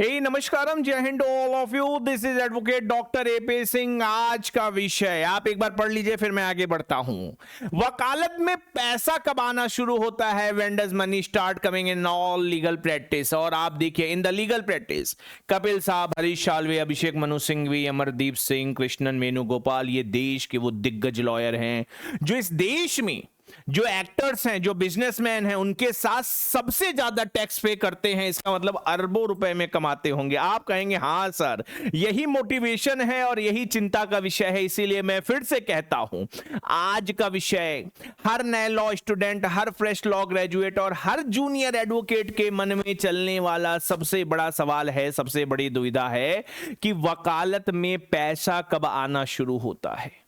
हे नमस्कारम, जय Hind all of you. This is advocate doctor AP Singh. आज का विषय आप एक बार पढ़ लीजिए, फिर मैं आगे बढ़ता हूं। वकालत में पैसा कब आना शुरू होता है? When does money start coming in all legal practice. और आप देखिए इन द लीगल प्रैक्टिस, कपिल साहब, हरीश साल्वे, अभिषेक मनु सिंघवी, अमरदीप सिंह, कृष्णन वेणुगोपाल, ये देश के वो दिग्गज लॉयर हैं जो इस देश में जो एक्टर्स हैं, जो बिजनेसमैन हैं, उनके साथ सबसे ज्यादा टैक्स पे करते हैं। इसका मतलब अरबों रुपए में कमाते होंगे। आप कहेंगे हाँ सर, यही मोटिवेशन है और यही चिंता का विषय है। इसीलिए मैं फिर से कहता हूं, आज का विषय हर नए लॉ स्टूडेंट, हर फ्रेश लॉ ग्रेजुएट और हर जूनियर एडवोकेट के मन में चलने वाला सबसे बड़ा सवाल है, सबसे बड़ी दुविधा है कि वकालत में पैसा कब आना शुरू होता है।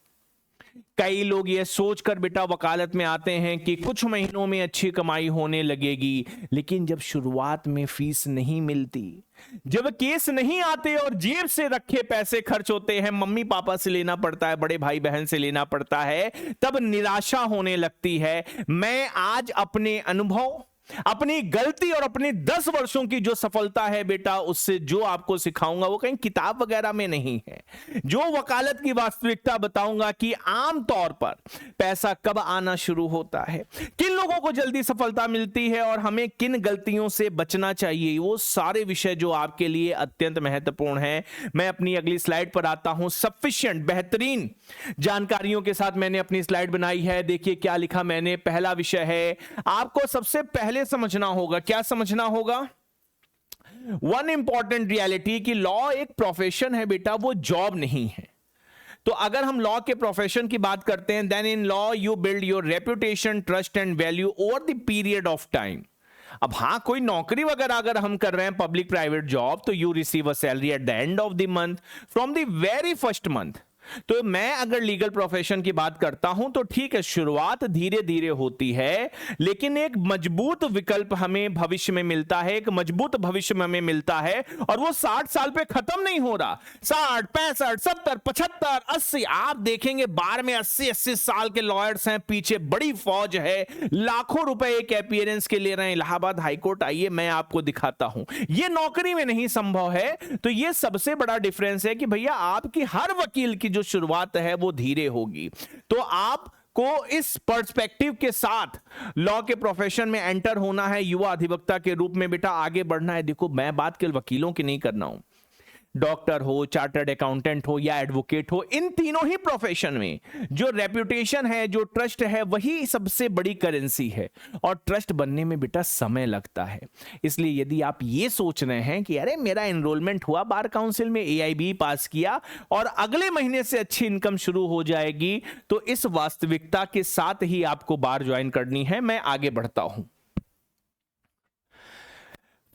कई लोग ये सोचकर बेटा वकालत में आते हैं कि कुछ महीनों में अच्छी कमाई होने लगेगी, लेकिन जब शुरुआत में फीस नहीं मिलती, जब केस नहीं आते और जेब से रखे पैसे खर्च होते हैं, मम्मी पापा से लेना पड़ता है, बड़े भाई बहन से लेना पड़ता है, तब निराशा होने लगती है। मैं आज अपने अनुभव, अपनी गलती और अपनी 10 वर्षों की जो सफलता है बेटा, उससे जो आपको सिखाऊंगा वो कहीं किताब वगैरह में नहीं है। जो वकालत की वास्तविकता बताऊंगा कि आमतौर पर पैसा कब आना शुरू होता है, किन लोगों को जल्दी सफलता मिलती है और हमें किन गलतियों से बचना चाहिए, वो सारे विषय जो आपके लिए अत्यंत महत्वपूर्ण है। मैं अपनी अगली स्लाइड पर आता हूं। सफिशिएंट, बेहतरीन जानकारियों के साथ मैंने अपनी स्लाइड बनाई है। देखिए क्या लिखा मैंने। पहला विषय है, आपको सबसे पहले समझना होगा। क्या समझना होगा? वन इंपॉर्टेंट रियलिटी कि लॉ एक प्रोफेशन है बेटा, वो जॉब नहीं है। तो अगर हम लॉ के प्रोफेशन की बात करते हैं, then in law you build your reputation, trust and value over the period of time. अब हां, कोई नौकरी वगैरह अगर हम कर रहे हैं, पब्लिक प्राइवेट जॉब, तो you receive a salary at the end of the month, from the very first month. तो मैं अगर लीगल प्रोफेशन की बात करता हूं तो ठीक है, शुरुआत धीरे धीरे होती है, लेकिन एक मजबूत विकल्प हमें भविष्य में मिलता है, एक मजबूत भविष्य में हमें मिलता है। और वो 60 साल पे खत्म नहीं हो रहा। 60, 65, 70, 75, 80, आप देखेंगे बार में 80-80 साल के लॉयर्स हैं, पीछे बड़ी फौज है, लाखों रुपए एक अपीयरेंस के ले रहे हैं। इलाहाबाद हाईकोर्ट आइए, मैं आपको दिखाता हूं। ये नौकरी में नहीं संभव है। तो ये सबसे बड़ा डिफरेंस है कि भैया आपकी हर वकील की जो शुरुआत है वो धीरे होगी। तो आप को इस पर्सपेक्टिव के साथ लॉ के प्रोफेशन में एंटर होना है, युवा अधिवक्ता के रूप में बेटा आगे बढ़ना है। देखो, मैं बात केवल वकीलों की नहीं कर रहा हूं, डॉक्टर हो, चार्टर्ड अकाउंटेंट हो या एडवोकेट हो, इन तीनों ही प्रोफेशन में जो रेप्यूटेशन है, जो ट्रस्ट है, वही सबसे बड़ी करेंसी है। और ट्रस्ट बनने में बेटा समय लगता है। इसलिए यदि आप ये सोच रहे हैं कि अरे मेरा एनरोलमेंट हुआ बार काउंसिल में, AIB पास किया और अगले महीने से अच्छी इनकम शुरू हो जाएगी, तो इस वास्तविकता के साथ ही आपको बार ज्वाइन करनी है। मैं आगे बढ़ता हूं।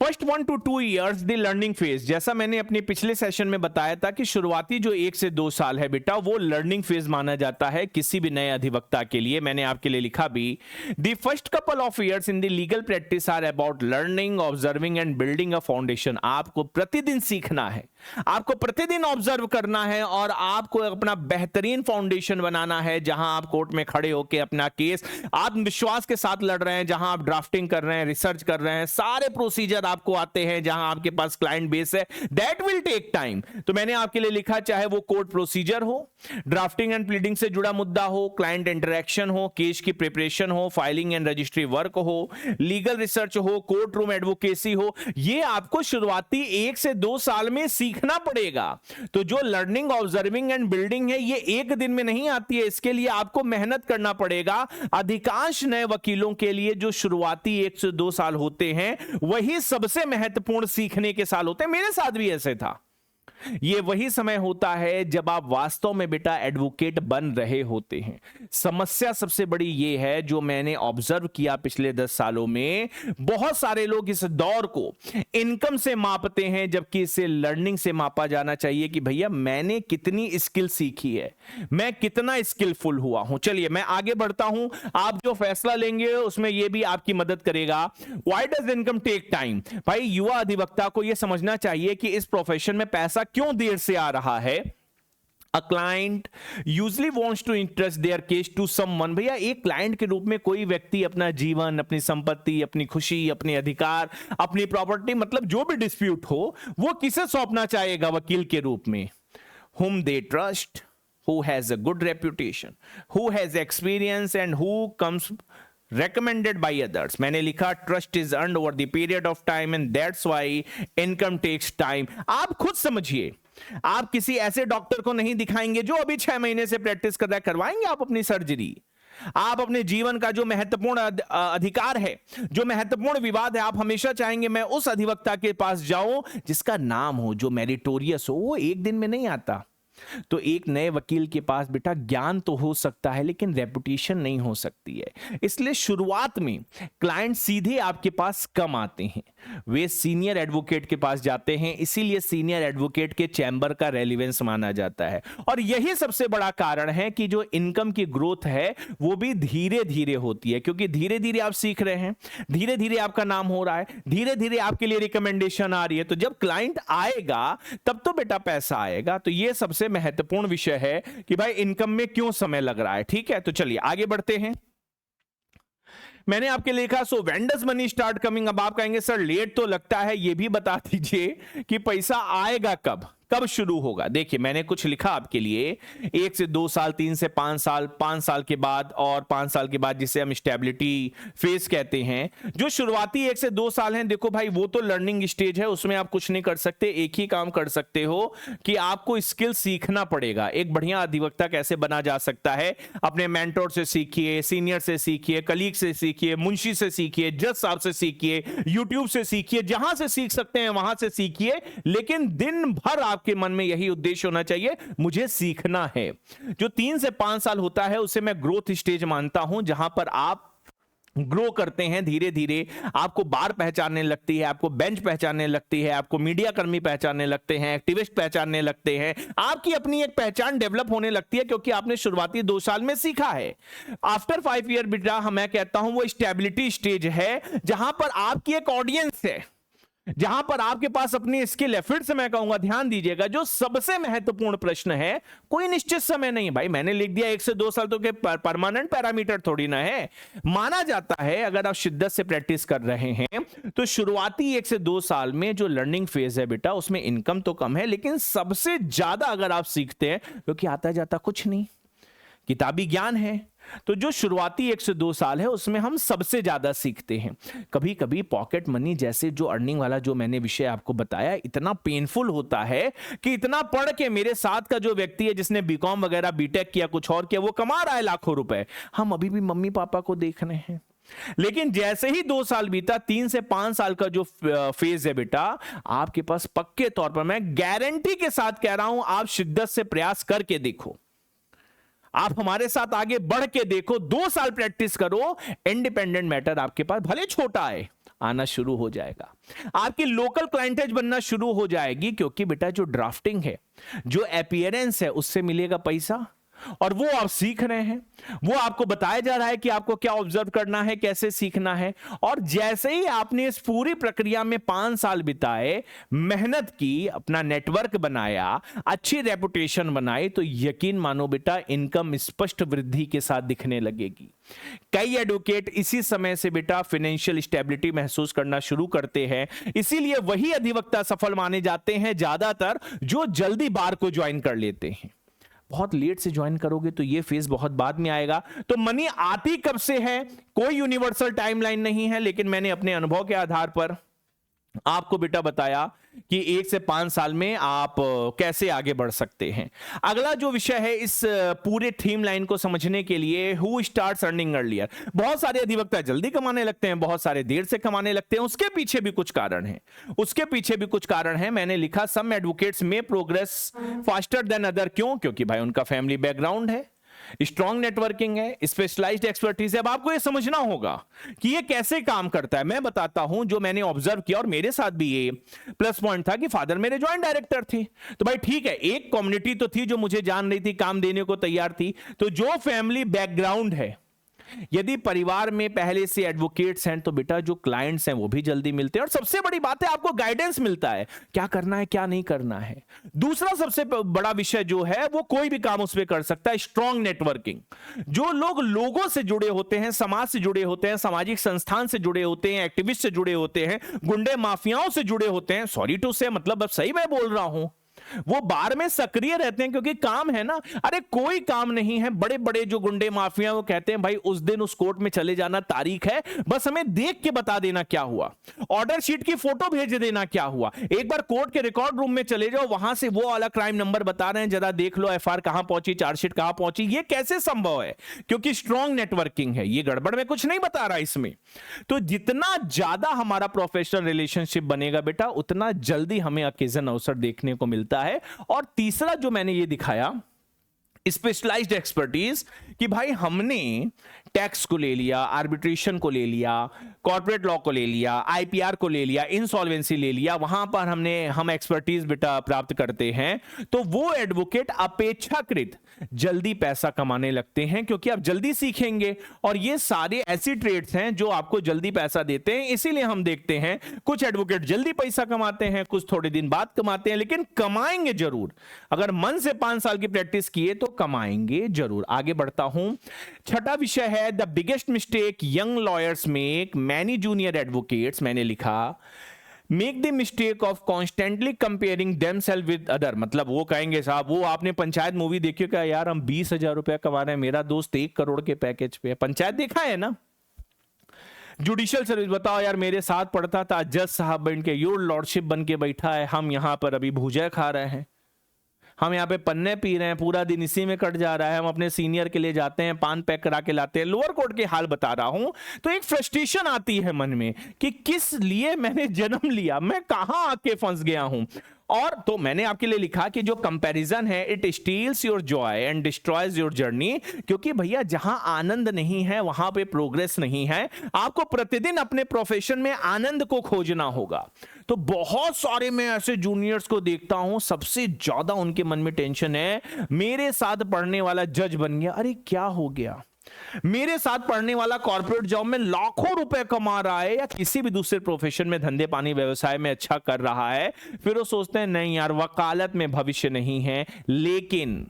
First 1 to 2 years the learning phase, जैसा मैंने अपने पिछले सेशन में बताया था कि शुरुआती जो 1 से 2 साल है बेटा, वो लर्निंग फेज माना जाता है किसी भी नए अधिवक्ता के लिए। मैंने आपके लिए लिखा भी, the first couple of years in the legal practice are about learning, observing and building a foundation. आपको प्रतिदिन सीखना है, आपको प्रतिदिन ऑब्जर्व करना है और आपको अपना बेहतरीन फाउंडेशन बनाना है, जहां आप कोर्ट में खड़े होकर अपना केस आत्मविश्वास के साथ लड़ रहे हैं, जहां आप ड्राफ्टिंग कर रहे हैं, रिसर्च कर रहे हैं, सारे प्रोसीजर आपको आते हैं, जहां आपके पास क्लाइंट बेस है। That will take time. तो मैंने आपके लिए लिखा, चाहे वो कोर्ट प्रोसीजर हो, ड्राफ्टिंग एंड प्लीडिंग से जुड़ा मुद्दा हो, क्लाइंट इंटरेक्शन हो, केस की प्रिपरेशन हो, फाइलिंग एंड रजिस्ट्री वर्क हो, लीगल रिसर्च हो, कोर्ट रूम एडवोकेसी हो, ये आपको शुरुआती 1 से 2 साल में सीखना पड़ेगा। तो जो लर्निंग, ऑब्जर्विंग एंड बिल्डिंग है, ये एक दिन में नहीं आती है। इसके लिए आपको मेहनत करना पड़ेगा। अधिकांश नए वकीलों के लिए जो शुरुआती 1 से 2 साल होते हैं, वही सबसे महत्वपूर्ण सीखने के साल होते हैं। मेरे साथ भी ऐसे था। ये वही समय होता है जब आप वास्तव में बेटा एडवोकेट बन रहे होते हैं। समस्या सबसे बड़ी ये है, जो मैंने ऑब्जर्व किया पिछले 10 सालों में, बहुत सारे लोग इस दौर को इनकम से मापते हैं, जबकि इसे लर्निंग से मापा जाना चाहिए कि भैया मैंने कितनी स्किल सीखी है, मैं कितना स्किलफुल हुआ हूं। चलिए मैं आगे बढ़ता हूं। आप जो फैसला लेंगे उसमें यह भी आपकी मदद करेगा। Why does income take time? भाई युवा अधिवक्ता को यह समझना चाहिए कि इस प्रोफेशन में पैसा क्यों देर से आ रहा है। A client usually wants to interest their case to someone. भैया एक क्लाइंट के रूप में कोई व्यक्ति अपना जीवन, अपनी संपत्ति, अपनी खुशी, अपने अधिकार, अपनी प्रॉपर्टी, मतलब जो भी डिस्प्यूट हो वो किसे सौंपना चाहेगा? वकील के रूप में। whom they trust, who has a good reputation, who has experience and who comes recommended by others। मैंने लिखा trust is earned over the period of time and that's why income tax time. आप खुद समझिए, आप किसी ऐसे doctor को नहीं दिखाएंगे जो अभी 6 महीने से प्रैक्टिस कर रहा है, करवाएंगे आप अपनी सर्जरी? आप अपने जीवन का जो महत्वपूर्ण अधिकार है, जो महत्वपूर्ण विवाद है, आप हमेशा चाहेंगे मैं उस अधिवक्ता के पास जाऊं जिसका नाम हो, जो मेरिटोरियस हो। वो एक दिन में नहीं आता। तो एक नए वकील के पास बेटा ज्ञान तो हो सकता है लेकिन रेपुटेशन नहीं हो सकती है। इसलिए शुरुआत में क्लाइंट सीधे आपके पास कम आते हैं, वे सीनियर एडवोकेट के पास जाते हैं। इसीलिए सीनियर एडवोकेट के चैम्बर का रेलेवेंस माना जाता है। और यही सबसे बड़ा कारण है कि जो इनकम की ग्रोथ है वो भी धीरे धीरे होती है, क्योंकि धीरे धीरे आप सीख रहे हैं, धीरे धीरे आपका नाम हो रहा है, धीरे धीरे आपके लिए रिकमेंडेशन आ रही है। तो जब क्लाइंट आएगा तब तो बेटा पैसा आएगा। तो ये सबसे महत्वपूर्ण विषय है कि भाई इनकम में क्यों समय लग रहा है। ठीक है, तो चलिए आगे बढ़ते हैं। मैंने आपके लिखा सो वेंडर्स मनी स्टार्ट कमिंग। अब आप कहेंगे सर लेट तो लगता है, ये भी बता दीजिए कि पैसा आएगा कब, कब शुरू होगा। देखिए मैंने कुछ लिखा आपके लिए, 1 से 2 साल, 3 से 5 साल, 5 साल के बाद और 5 साल के बाद, जिसे हम स्टेबिलिटी फेज कहते हैं। जो शुरुआती 1 से 2 साल हैं, देखो भाई वो तो लर्निंग स्टेज है, उसमें आप कुछ नहीं कर सकते। एक ही काम कर सकते हो कि आपको स्किल सीखना पड़ेगा। एक बढ़िया अधिवक्ता कैसे बना जा सकता है, अपने मेंटोर से सीखिए, सीनियर से सीखिए, कलीग से सीखिए, मुंशी से सीखिए, जज साहब से सीखिए, यूट्यूब से सीखिए, जहां से सीख सकते हैं वहां से सीखिए। लेकिन दिन भर आपके मन में यही उद्देश्य होना चाहिए, मुझे सीखना है। जो 3 से 5 साल होता है उसे मैं ग्रोथ स्टेज मानता हूं, जहां पर आप ग्रो करते हैं धीरे धीरे। आपको बार पहचानने लगती है, आपको बेंच पहचानने लगती है, आपको मीडिया कर्मी पहचानने लगते हैं, एक्टिविस्ट पहचानने लगते हैं। आपकी अपनी एक पहचान डेवलप होने लगती है क्योंकि आपने शुरुआती 2 साल में सीखा है। आफ्टर 5 ईयर बेटा मैं कहता हूं वो स्टेबिलिटी स्टेज है, जहां पर आपकी एक ऑडियंस है, जहां पर आपके पास अपनी स्किल है। फिर से मैं कहूंगा ध्यान दीजिएगा, जो सबसे महत्वपूर्ण प्रश्न है, कोई निश्चित समय नहीं भाई। मैंने लिख दिया 1 से 2 साल, तो के परमानेंट पैरामीटर थोड़ी ना है। माना जाता है अगर आप शिद्दत से प्रैक्टिस कर रहे हैं तो शुरुआती 1 से 2 साल में जो लर्निंग फेज है बेटा, उसमें इनकम तो कम है लेकिन सबसे ज्यादा अगर आप सीखते हैं, क्योंकि आता जाता कुछ नहीं, किताबी ज्ञान है। तो जो शुरुआती 1 से 2 साल है उसमें हम सबसे ज्यादा सीखते हैं। कभी कभी पॉकेट मनी जैसे जो अर्निंग वाला जो मैंने विषय आपको बताया, इतना पेनफुल होता है कि इतना पढ़ के मेरे साथ का जो व्यक्ति है जिसने बीकॉम वगैरह, बीटेक किया, कुछ और किया, वो कमा रहा है लाखों रुपए, हम अभी भी मम्मी पापा को देख रहे हैं। लेकिन जैसे ही 2 साल बीता, 3 से 5 साल का जो फेज है बेटा, आपके पास पक्के तौर पर, मैं गारंटी के साथ कह रहा हूं, आप शिद्दत से प्रयास करके देखो, आप हमारे साथ आगे बढ़ के देखो, 2 साल प्रैक्टिस करो, इंडिपेंडेंट मैटर आपके पास भले छोटा है आना शुरू हो जाएगा। आपकी लोकल क्लाइंटेज बनना शुरू हो जाएगी, क्योंकि बेटा जो ड्राफ्टिंग है, जो अपीयरेंस है, उससे मिलेगा पैसा, और वो आप सीख रहे हैं। वो आपको बताया जा रहा है कि आपको क्या ऑब्जर्व करना है, कैसे सीखना है। और जैसे ही आपने इस पूरी प्रक्रिया में 5 साल बिताए, मेहनत की, अपना नेटवर्क बनाया, अच्छी रेपुटेशन बनाई, तो यकीन मानो बेटा इनकम स्पष्ट वृद्धि के साथ दिखने लगेगी। कई एडवोकेट इसी समय से बेटा फाइनेंशियल स्टेबिलिटी महसूस करना शुरू करते हैं। इसीलिए वही अधिवक्ता सफल माने जाते हैं ज्यादातर जो जल्दी बार को ज्वाइन कर लेते हैं। बहुत लेट से ज्वाइन करोगे तो ये फेज बहुत बाद में आएगा। तो मनी आती कब से है, कोई यूनिवर्सल टाइमलाइन नहीं है, लेकिन मैंने अपने अनुभव के आधार पर आपको बेटा बताया कि 1 से 5 साल में आप कैसे आगे बढ़ सकते हैं। अगला जो विषय है इस पूरे थीम लाइन को समझने के लिए, हु स्टार्ट्स अर्निंग अर्लियर। बहुत सारे अधिवक्ता जल्दी कमाने लगते हैं, बहुत सारे देर से कमाने लगते हैं। उसके पीछे भी कुछ कारण है, उसके पीछे भी कुछ कारण है। मैंने लिखा सम एडवोकेट्स में प्रोग्रेस फास्टर देन अदर। क्यों? क्योंकि भाई उनका फैमिली बैकग्राउंड है, स्ट्रॉन्ग नेटवर्किंग है, स्पेशलाइज्ड एक्सपर्टीज है। अब आपको यह समझना होगा कि ये कैसे काम करता है। मैं बताता हूं जो मैंने ऑब्जर्व किया, और मेरे साथ भी ये प्लस पॉइंट था कि फादर मेरे जॉइंट डायरेक्टर थे। तो भाई ठीक है, एक कम्युनिटी तो थी जो मुझे जान रही थी, काम देने को तैयार थी। तो जो फैमिली बैकग्राउंड है, यदि परिवार में पहले से एडवोकेट्स हैं तो बेटा जो क्लाइंट्स हैं वो भी जल्दी मिलते हैं, और सबसे बड़ी बात है आपको गाइडेंस मिलता है क्या करना है क्या नहीं करना है। दूसरा सबसे बड़ा विषय जो है वो कोई भी काम उस पर कर सकता है, स्ट्रॉन्ग नेटवर्किंग। जो लोग लोगों से जुड़े होते हैं, समाज से जुड़े होते हैं, सामाजिक संस्थान से जुड़े होते हैं, एक्टिविस्ट से जुड़े होते हैं, गुंडे माफियाओं से जुड़े होते हैं, सॉरी टू से मतलब अब सही मैं बोल रहा हूं, वो बार में सक्रिय रहते हैं क्योंकि काम है ना। अरे कोई काम नहीं है, बड़े बड़े जो गुंडे माफिया वो कहते हैं भाई उस दिन उस कोर्ट में चले जाना, तारीख है, बस हमें देख के बता देना क्या हुआ, ऑर्डर शीट की फोटो भेज देना क्या हुआ, एक बार कोर्ट के रिकॉर्ड रूम में चले जाओ, वहां से वो वाला क्राइम नंबर बता रहे हैं, जरा देख लो एफआईआर कहां पहुंची, चार्जशीट कहां पहुंची। ये कैसे संभव है? क्योंकि स्ट्रॉन्ग नेटवर्किंग है। ये गड़बड़ में कुछ नहीं बता रहा इसमें। तो जितना ज्यादा हमारा प्रोफेशनल रिलेशनशिप बनेगा बेटा उतना जल्दी हमें अकेजन अवसर देखने को मिलता है। और तीसरा जो मैंने ये दिखाया स्पेशलाइज्ड एक्सपर्टीज, कि भाई हमने टैक्स को ले लिया, आर्बिट्रेशन को ले लिया, कॉर्पोरेट लॉ को ले लिया, आईपीआर को ले लिया, इंसॉल्वेंसी ले लिया, वहां पर हम एक्सपर्टीज बेटा प्राप्त करते हैं, तो वो एडवोकेट अपेक्षाकृत जल्दी पैसा कमाने लगते हैं क्योंकि आप जल्दी सीखेंगे। और ये सारे ऐसी ट्रेड्स हैं जो आपको जल्दी पैसा देते हैं। इसीलिए हम देखते हैं कुछ एडवोकेट जल्दी पैसा कमाते हैं, कुछ थोड़े दिन बाद कमाते हैं, लेकिन कमाएंगे जरूर। अगर मन से 5 साल की प्रैक्टिस किए तो कमाएंगे जरूर। आगे बढ़ता हूं। छठा विषय है the biggest mistake young lawyers make, many junior advocates, मैंने लिखा make the mistake of constantly comparing themselves with other. मतलब वो कहेंगे साहब वो आपने पंचायत मूवी देखी क्या यार, हम 20,000 रुपया कमा रहे हैं, मेरा दोस्त 1 करोड़ के पैकेज पे है। पंचायत देखा है ना? जुडिशियल सर्विस बताओ यार, मेरे साथ पढ़ता था, जज साहब बन के योर लॉर्डशिप बन के बैठा है, हम यहां पर अभी भूजा खा रहे हैं, हम यहाँ पे पन्ने पी रहे हैं, पूरा दिन इसी में कट जा रहा है, हम अपने सीनियर के लिए जाते हैं, पान पैक करा के लाते हैं। लोअर कोर्ट के हाल बता रहा हूं। तो एक फ्रस्ट्रेशन आती है मन में कि किस लिए मैंने जन्म लिया, मैं कहां आके फंस गया हूं। और तो मैंने आपके लिए लिखा कि जो कंपैरिजन है it steals your joy and destroys your journey, क्योंकि भैया जहां आनंद नहीं है वहां पे प्रोग्रेस नहीं है। आपको प्रतिदिन अपने प्रोफेशन में आनंद को खोजना होगा। तो बहुत सारे मैं ऐसे जूनियर्स को देखता हूं, सबसे ज्यादा उनके मन में टेंशन है, मेरे साथ पढ़ने वाला जज बन गया, अरे क्या हो गया, मेरे साथ पढ़ने वाला कॉर्पोरेट जॉब में लाखों रुपए कमा रहा है या किसी भी दूसरे प्रोफेशन में धंधे पानी व्यवसाय में अच्छा कर रहा है, फिर वो सोचते हैं नहीं यार वकालत में भविष्य नहीं है। लेकिन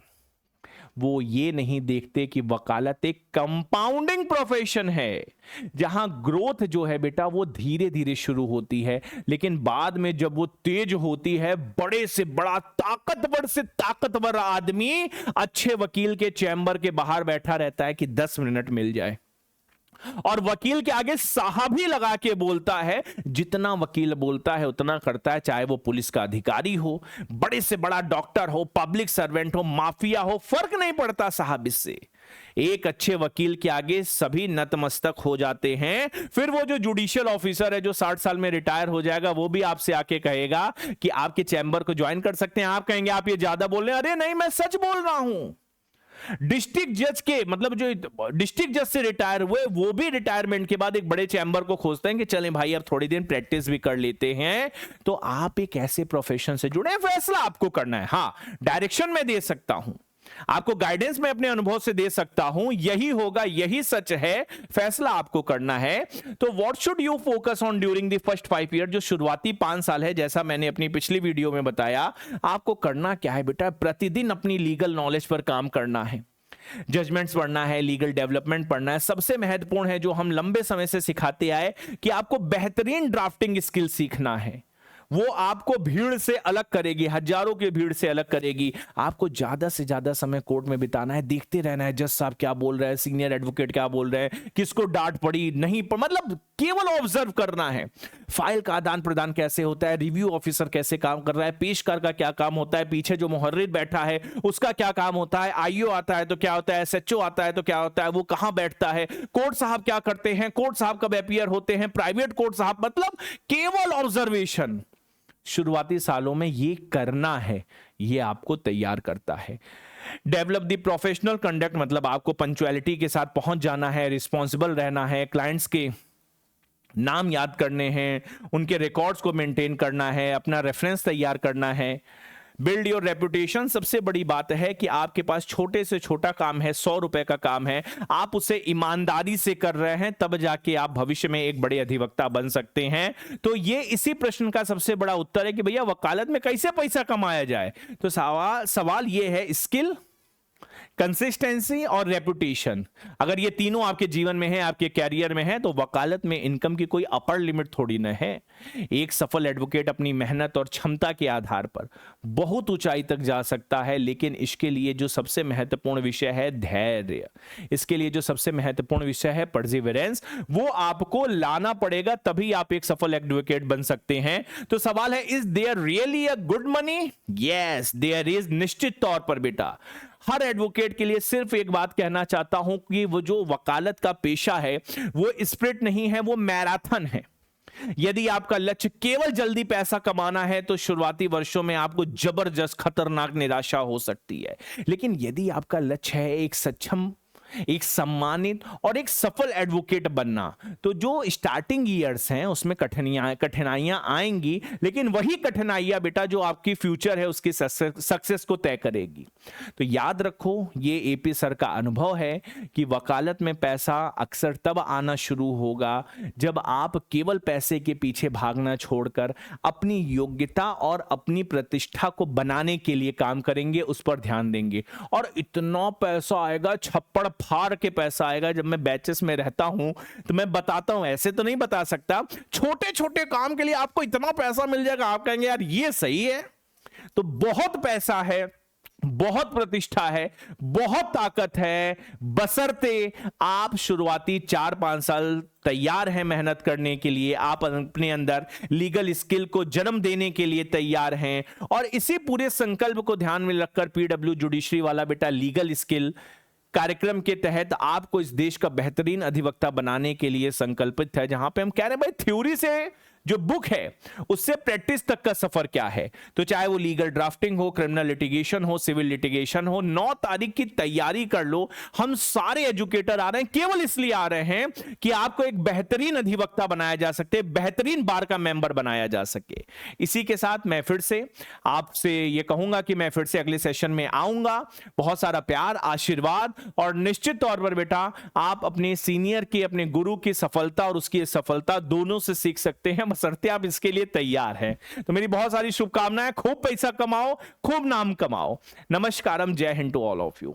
वो ये नहीं देखते कि वकालत एक कंपाउंडिंग प्रोफेशन है जहां ग्रोथ जो है बेटा वो धीरे धीरे शुरू होती है, लेकिन बाद में जब वो तेज होती है, बड़े से बड़ा ताकतवर से ताकतवर आदमी अच्छे वकील के चैम्बर के बाहर बैठा रहता है कि 10 मिनट मिल जाए, और वकील के आगे साहब ही लगा के बोलता है, जितना वकील बोलता है उतना करता है, चाहे वो पुलिस का अधिकारी हो, बड़े से बड़ा डॉक्टर हो, पब्लिक सर्वेंट हो, माफिया हो, फर्क नहीं पड़ता साहब इससे। एक अच्छे वकील के आगे सभी नतमस्तक हो जाते हैं। फिर वो जो जुडिशियल ऑफिसर है जो 60 साल में रिटायर हो जाएगा, वो भी आपसे आके कहेगा कि आपके चैम्बर को ज्वाइन कर सकते हैं। आप कहेंगे आप ये ज्यादा बोल रहे हैं, अरे नहीं मैं सच बोल रहा हूं। डिस्ट्रिक्ट जज के मतलब जो डिस्ट्रिक्ट जज से रिटायर हुए वो भी रिटायरमेंट के बाद एक बड़े चैम्बर को खोजते हैं कि चलें भाई अब थोड़ी दिन प्रैक्टिस भी कर लेते हैं। तो आप एक ऐसे प्रोफेशन से जुड़े, फैसला आपको करना है। हाँ, डायरेक्शन में दे सकता हूं, आपको गाइडेंस में अपने अनुभव से दे सकता हूं, यही होगा यही सच है, फैसला आपको करना है। तो what should you focus on during the first 5 year, जो शुरुआती 5 साल है, जैसा मैंने अपनी पिछली वीडियो में बताया, आपको करना क्या है बेटा, प्रतिदिन अपनी लीगल नॉलेज पर काम करना है, जजमेंट्स पढ़ना है, लीगल डेवलपमेंट पढ़ना है। सबसे महत्वपूर्ण है जो हम लंबे समय से सिखाते आए कि आपको बेहतरीन ड्राफ्टिंग स्किल सीखना है। वो आपको भीड़ से अलग करेगी, हजारों की भीड़ से अलग करेगी। आपको ज्यादा से ज्यादा समय कोर्ट में बिताना है, देखते रहना है जज साहब क्या बोल रहे हैं, सीनियर एडवोकेट क्या बोल रहे हैं, किसको डांट पड़ी नहीं मतलब केवल ऑब्जर्व करना है। फाइल का आदान प्रदान कैसे होता है, रिव्यू ऑफिसर कैसे काम कर रहा है, पेशकार का क्या काम होता है, पीछे जो मुहर्रिर बैठा है उसका क्या काम होता है, आईओ आता है तो क्या होता है, एसएचओ आता है तो क्या होता है, वो कहां बैठता है, कोर्ट साहब क्या करते हैं, कोर्ट साहब कब अपीयर होते हैं, प्राइवेट कोर्ट साहब, मतलब केवल ऑब्जर्वेशन। शुरुआती सालों में ये करना है, ये आपको तैयार करता है। डेवलप द प्रोफेशनल कंडक्ट, मतलब आपको पंक्चुअलिटी के साथ पहुंच जाना है, रिस्पॉन्सिबल रहना है, क्लाइंट्स के नाम याद करने हैं, उनके रिकॉर्ड्स को मेंटेन करना है, अपना रेफरेंस तैयार करना है। Build your reputation. सबसे बड़ी बात है कि आपके पास छोटे से छोटा काम है, 100 रुपए का काम है, आप उसे ईमानदारी से कर रहे हैं, तब जाके आप भविष्य में एक बड़े अधिवक्ता बन सकते हैं। तो ये इसी प्रश्न का सबसे बड़ा उत्तर है कि भैया वकालत में कैसे पैसा कमाया जाए। तो सवाल ये है, स्किल, कंसिस्टेंसी और रेपुटेशन। अगर ये तीनों आपके जीवन में है, आपके कैरियर में है, तो वकालत में इनकम की कोई अपर लिमिट थोड़ी ना है। एक सफल एडवोकेट अपनी मेहनत और क्षमता के आधार पर बहुत ऊंचाई तक जा सकता है, लेकिन इसके लिए जो सबसे महत्वपूर्ण विषय है धैर्य, इसके लिए जो सबसे महत्वपूर्ण विषय है परसिवरेंस, वो आपको लाना पड़ेगा, तभी आप एक सफल एडवोकेट बन सकते हैं। तो सवाल है, is there really a good money? Yes there is, निश्चित तौर पर बेटा। हर एडवोकेट के लिए सिर्फ एक बात कहना चाहता हूं कि वो जो वकालत का पेशा है वो स्प्रिंट नहीं है, वो मैराथन है। यदि आपका लक्ष्य केवल जल्दी पैसा कमाना है तो शुरुआती वर्षों में आपको जबरदस्त खतरनाक निराशा हो सकती है, लेकिन यदि आपका लक्ष्य है एक सक्षम, एक सम्मानित और एक सफल एडवोकेट बनना, तो जो स्टार्टिंग ईयर्स हैं उसमें कठिनाइयां आएंगी, लेकिन वही कठिनाइयां बेटा जो आपकी फ्यूचर है उसकी सक्सेस को तय करेगी। तो याद रखो, ये एपी सर का अनुभव है कि वकालत में पैसा अक्सर तब आना शुरू होगा जब आप केवल पैसे के पीछे भागना छोड़कर अपनी योग्यता और अपनी प्रतिष्ठा को बनाने के लिए काम करेंगे, उस पर ध्यान देंगे। और इतना पैसा आएगा, छप्पड़ फाड़ के पैसा आएगा। जब मैं बैचेस में रहता हूं तो मैं बताता हूं, ऐसे तो नहीं बता सकता, छोटे छोटे काम के लिए आपको इतना पैसा मिल जाएगा, आप कहेंगे यार ये सही है। तो बहुत पैसा है, बहुत प्रतिष्ठा है, बहुत ताकत है, बशर्ते आप शुरुआती 4-5 साल तैयार हैं मेहनत करने के लिए, आप अपने अंदर लीगल स्किल को जन्म देने के लिए तैयार हैं। और इसी पूरे संकल्प को ध्यान में रखकर पीडब्ल्यू जुडिशरी वाला बेटा लीगल स्किल कार्यक्रम के तहत आपको इस देश का बेहतरीन अधिवक्ता बनाने के लिए संकल्पित है, जहां पे हम कह रहे हैं भाई थ्योरी से जो बुक है उससे प्रैक्टिस तक का सफर क्या है। तो चाहे वो लीगल ड्राफ्टिंग हो, क्रिमिनल लिटिगेशन हो, सिविल लिटिगेशन हो, 9 तारीख की तैयारी कर लो। हम सारे एजुकेटर आ रहे हैं, केवल इसलिए आ रहे हैं कि आपको एक बेहतरीन अधिवक्ता बनाया जा सके, बेहतरीन बार का मेंबर बनाया जा सके। इसी के साथ मैं फिर से आपसे ये कहूंगा कि मैं फिर से अगले सेशन में आऊंगा। बहुत सारा प्यार, आशीर्वाद, और निश्चित तौर पर बेटा आप अपने सीनियर की, अपने गुरु की सफलता और उसकी सफलता दोनों से सीख सकते हैं, बशर्ते आप इसके लिए तैयार हैं। तो मेरी बहुत सारी शुभकामनाएं, खूब पैसा कमाओ, खूब नाम कमाओ। नमस्कारम, जय हिंद टू ऑल ऑफ यू।